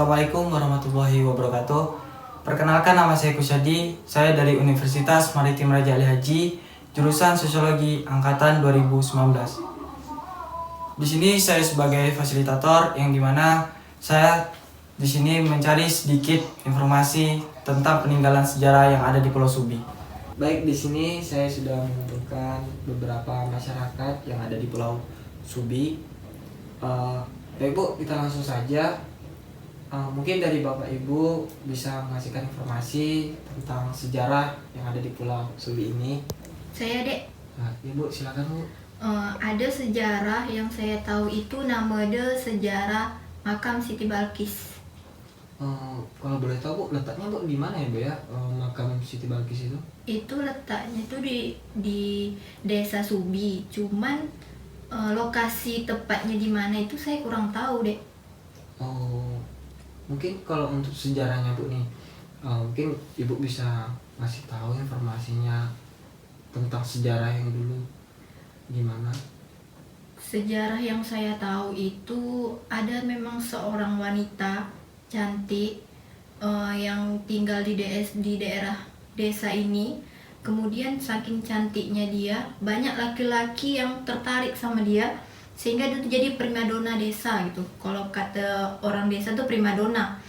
Assalamualaikum warahmatullahi wabarakatuh. Perkenalkan, nama saya Kusyadi. Saya dari Universitas Maritim Raja Ali Haji, jurusan Sosiologi angkatan 2019. Di sini saya sebagai fasilitator, yang dimana saya di sini mencari sedikit informasi tentang peninggalan sejarah yang ada di Pulau Subi. Baik, di sini saya sudah mengumpulkan beberapa masyarakat yang ada di Pulau Subi. Baik Bu, kita langsung saja. Mungkin dari Bapak Ibu bisa mengasihkan informasi tentang sejarah yang ada di Pulau Subi ini. Saya Dek. Ibu silakan Bu. Ada sejarah yang saya tahu itu namanya sejarah makam Siti Balkis. Kalau boleh tahu Bu, letaknya Bu di mana ya Bu ya, makam Siti Balkis itu? Itu letaknya itu di Desa Subi. Cuman lokasi tepatnya di mana itu saya kurang tahu Dek. Mungkin kalau untuk sejarahnya Bu nih, mungkin Ibu bisa ngasih tahu informasinya tentang sejarah yang dulu gimana? Sejarah yang saya tahu itu ada memang seorang wanita cantik yang tinggal di daerah desa ini. Kemudian saking cantiknya dia, banyak laki-laki yang tertarik sama dia, sehingga dia tuh jadi primadona desa gitu. Kalau kata orang desa tuh primadona.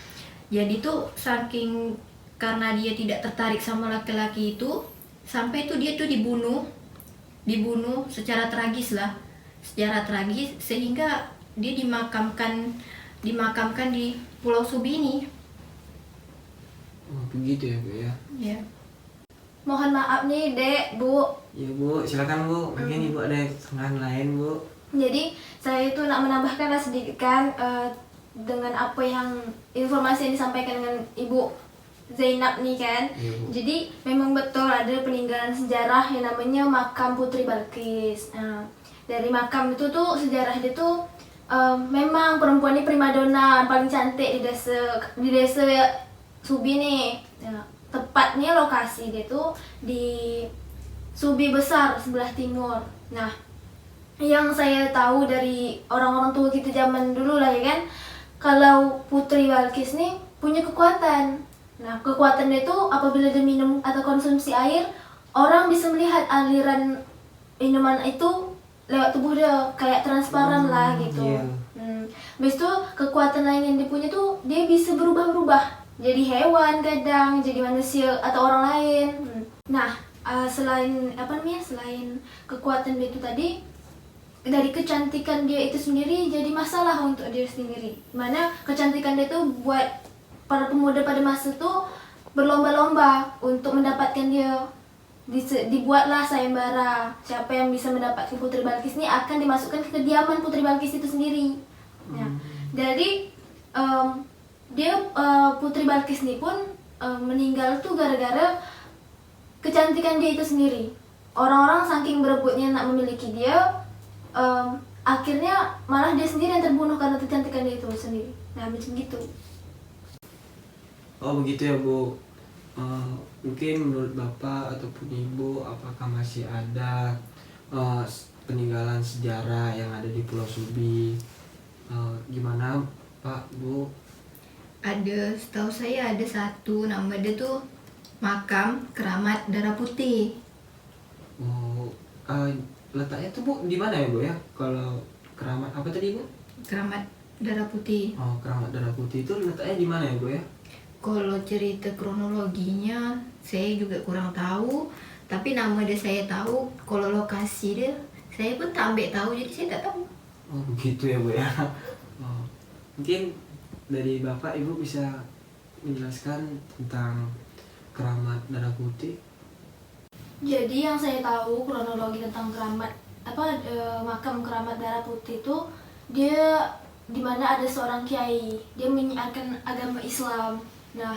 Jadi tuh saking karena dia tidak tertarik sama laki-laki itu, sampai tuh dia tuh dibunuh secara tragis lah, sehingga dia dimakamkan di Pulau Subi ini. Begitu ya Bu ya. Ya. Mohon maaf nih Dek, Bu. Ya Bu, silakan Bu. Mungkin Ibu ada keterangan lain Bu. Jadi saya itu nak menambahkan sedikit kan dengan apa yang informasi yang disampaikan dengan Ibu Zainab nih kan. Ya, Bu. Jadi memang betul ada peninggalan sejarah yang namanya makam Putri Balkis. Nah, dari makam itu tuh sejarah dia tuh memang perempuan ini primadona paling cantik di desa Subi nih. Nah, tepatnya lokasi dia tuh di Subi Besar sebelah timur. Nah, yang saya tahu dari orang-orang tua kita zaman dulu lah ya kan, kalau Putri Balkis nih punya kekuatan. Nah, kekuatan dia tuh apabila dia minum atau konsumsi air, orang bisa melihat aliran minuman itu lewat tubuh dia, kayak transparan lah gitu. Iya. Habis itu kekuatan lain yang dia punya tuh dia bisa berubah-ubah. Jadi hewan kadang, jadi manusia atau orang lain. Nah, selain kekuatan dia itu tadi, dari kecantikan dia itu sendiri jadi masalah untuk dia sendiri. Mana kecantikan dia tuh buat para pemuda pada masa itu berlomba-lomba untuk mendapatkan dia. Dibuatlah sayembara, siapa yang bisa mendapatkan Putri Balkis ini akan dimasukkan ke kediaman Putri Balkis itu sendiri. Nah, jadi Putri Balkis ini pun meninggal tuh gara-gara kecantikan dia itu sendiri. Orang-orang saking berebutnya nak memiliki dia, akhirnya malah dia sendiri yang terbunuh karena kecantikan dia itu sendiri. Nah, macam gitu. Oh begitu ya Bu. Mungkin menurut Bapak ataupun Ibu, apakah masih ada peninggalan sejarah yang ada di Pulau Subi? Gimana Pak, Bu? Ada, setahu saya ada satu, nama dia tuh makam Keramat Darah Putih. Letaknya tuh Bu di mana ya Bu ya? Kalau keramat apa tadi Bu? Keramat Darah Putih. Keramat Darah Putih itu letaknya di mana ya Bu ya? Kalau cerita kronologinya saya juga kurang tahu, tapi nama dia saya tahu. Kalau lokasi dia saya pun tak ambil tahu, jadi saya tak tahu. Oh begitu ya Bu ya. Mungkin dari Bapak Ibu bisa menjelaskan tentang Keramat Darah Putih. Jadi yang saya tahu kronologi tentang makam Keramat Darah Putih itu, dia di mana ada seorang kiai, dia menyiarkan agama Islam. Nah,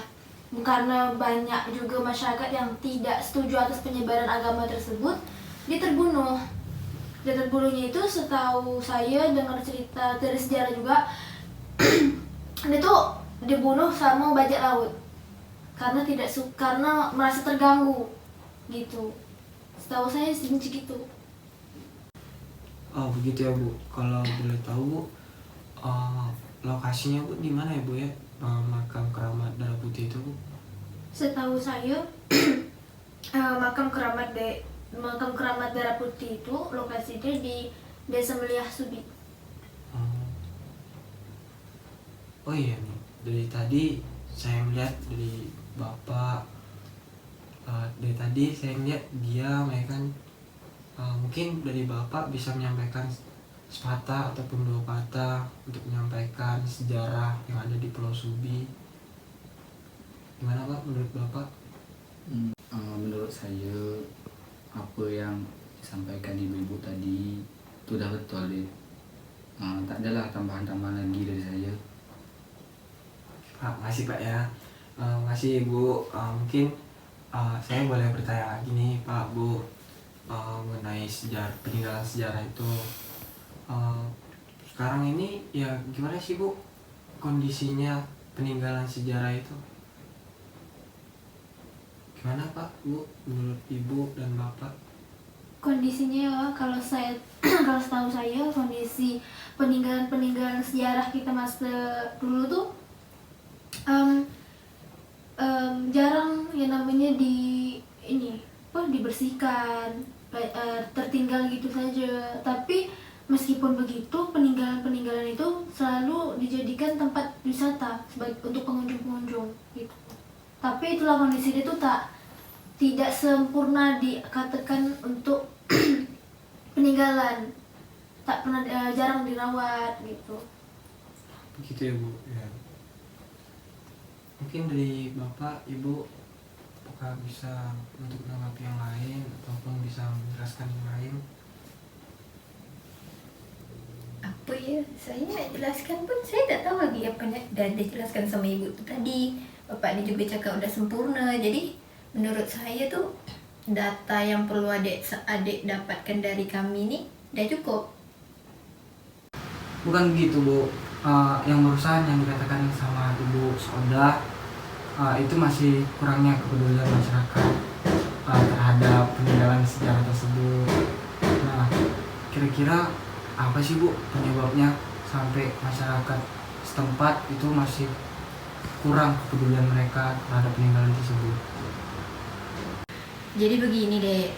karena banyak juga masyarakat yang tidak setuju atas penyebaran agama tersebut, dia terbunuh. Dan terbunuhnya itu setahu saya dengar cerita dari sejarah juga, dia tuh dibunuh sama bajak laut karena merasa terganggu gitu. Setahu saya segitu. Oh begitu ya Bu. Kalau boleh tahu Bu, lokasinya Bu di mana ya Bu ya? Setahu saya makam keramat Darah Putih itu lokasinya di Desa Meliah Sudi. Oh iya nih, dari tadi saya melihat dari Bapak, dari tadi saya melihat dia kan, mungkin dari Bapak bisa menyampaikan sepatah ataupun dua kata untuk menyampaikan sejarah yang ada di Pulau Subi. Gimana Pak menurut Bapak? Menurut saya apa yang disampaikan ibu-ibu tadi itu udah betul deh. Tak adalah tambahan-tambahan lagi dari saya. Pak, makasih Pak ya. Makasih Ibu. Mungkin saya boleh bertanya lagi nih Pak, Bu, mengenai peninggalan sejarah itu. Sekarang ini ya gimana sih Bu kondisinya peninggalan sejarah itu? Gimana Pak, Bu, menurut Ibu dan Bapak? Kondisinya ya, kalau setahu saya kondisi peninggalan sejarah kita masa dulu tuh jarang yang namanya dibersihkan, tertinggal gitu saja. Tapi meskipun begitu, peninggalan itu selalu dijadikan tempat wisata untuk pengunjung-pengunjung gitu. Tapi itulah kondisi itu tidak sempurna dikatakan untuk peninggalan, tak pernah jarang dirawat gitu. Begitu ya Bu ya. Mungkin dari Bapak, Ibu, apakah bisa untuk menanggapi yang lain ataupun bisa menjelaskan yang lain? Apa ya, saya jelaskan pun saya tak tahu lagi apa yang dah dijelaskan sama ibu tu tadi. Bapak ni juga cakap udah sempurna. Jadi menurut saya tuh data yang perlu adik dapatkan dari kami ni dah cukup. Bukan begitu Bu. Yang barusan yang dikatakan sama Ibu Soda, itu masih kurangnya kepedulian masyarakat terhadap peninggalan sejarah tersebut. Nah, kira-kira apa sih Bu penyebabnya sampai masyarakat setempat itu masih kurang kepedulian mereka terhadap peninggalan tersebut? Jadi begini deh,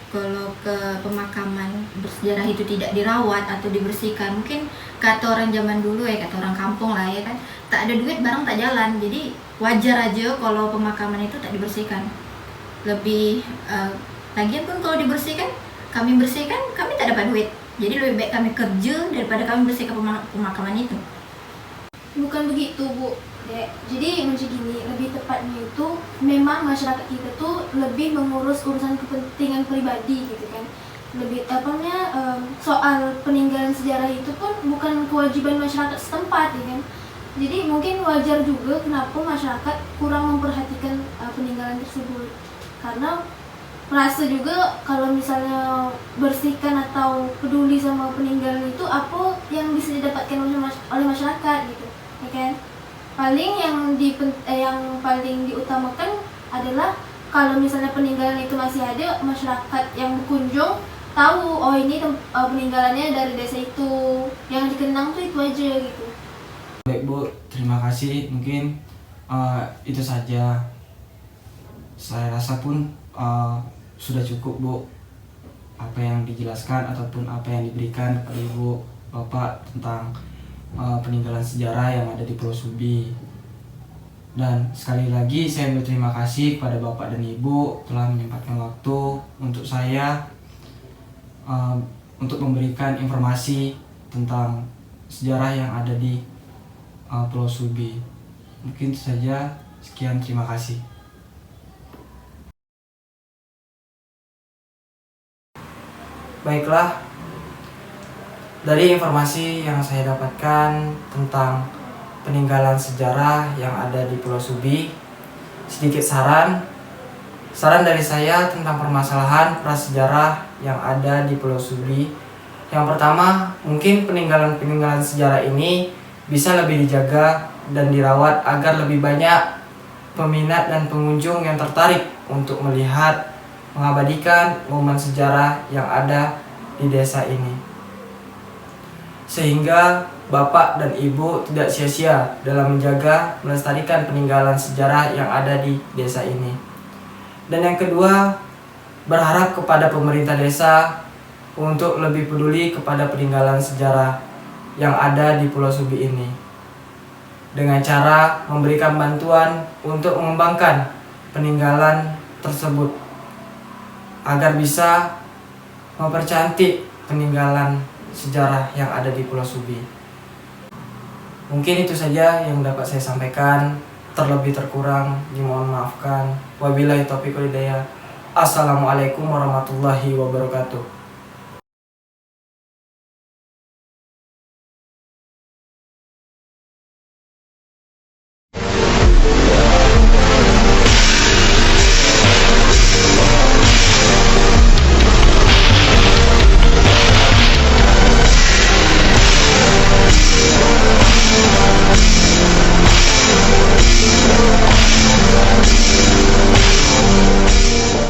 kalau ke pemakaman bersejarah itu tidak dirawat atau dibersihkan, mungkin kata orang zaman dulu ya, kata orang kampung lah ya kan, tak ada duit barang tak jalan. Jadi wajar aja kalau pemakaman itu tak dibersihkan. Lebih lagian pun kalau dibersihkan, kami tak dapat duit. Jadi lebih baik kami kerja daripada kami bersihkan pemakaman itu. Bukan begitu Bu, Dek. Jadi macam gini, lebih tepatnya itu memang masyarakat kita tuh lebih mengurus urusan kepentingan pribadi gitu kan. Lebih soal peninggalan sejarah itu pun bukan kewajiban masyarakat setempat ya kan. Jadi mungkin wajar juga kenapa masyarakat kurang memperhatikan peninggalan tersebut. Karena merasa juga kalau misalnya bersihkan atau peduli sama peninggalan itu apa yang bisa didapatkan oleh masyarakat gitu, ya kan? Paling yang paling diutamakan adalah kalau misalnya peninggalan itu masih ada, masyarakat yang berkunjung tahu oh ini peninggalannya dari desa itu, yang dikenang tuh itu aja gitu. Baik Bu, terima kasih. Mungkin itu saja. Saya rasa pun sudah cukup Bu apa yang dijelaskan ataupun apa yang diberikan kepada Ibu Bapak tentang peninggalan sejarah yang ada di Pulau Subi. Dan sekali lagi saya berterima kasih kepada Bapak dan Ibu telah menyempatkan waktu untuk saya untuk memberikan informasi tentang sejarah yang ada di Pulau Subi. Mungkin itu saja. Sekian, terima kasih. Baiklah, dari informasi yang saya dapatkan tentang peninggalan sejarah yang ada di Pulau Subi, sedikit saran dari saya tentang permasalahan prasejarah yang ada di Pulau Subi. Yang pertama, mungkin peninggalan sejarah ini bisa lebih dijaga dan dirawat agar lebih banyak peminat dan pengunjung yang tertarik untuk melihat, mengabadikan momen sejarah yang ada di desa ini. Sehingga Bapak dan Ibu tidak sia-sia dalam menjaga melestarikan peninggalan sejarah yang ada di desa ini. Dan yang kedua, berharap kepada pemerintah desa untuk lebih peduli kepada peninggalan sejarah yang ada di Pulau Subi ini, dengan cara memberikan bantuan untuk mengembangkan peninggalan tersebut agar bisa mempercantik peninggalan sejarah yang ada di Pulau Subi. Mungkin itu saja yang dapat saya sampaikan. Terlebih terkurang dimohon maafkan. Wabillahi taufiq wal hidayah. Assalamualaikum warahmatullahi wabarakatuh.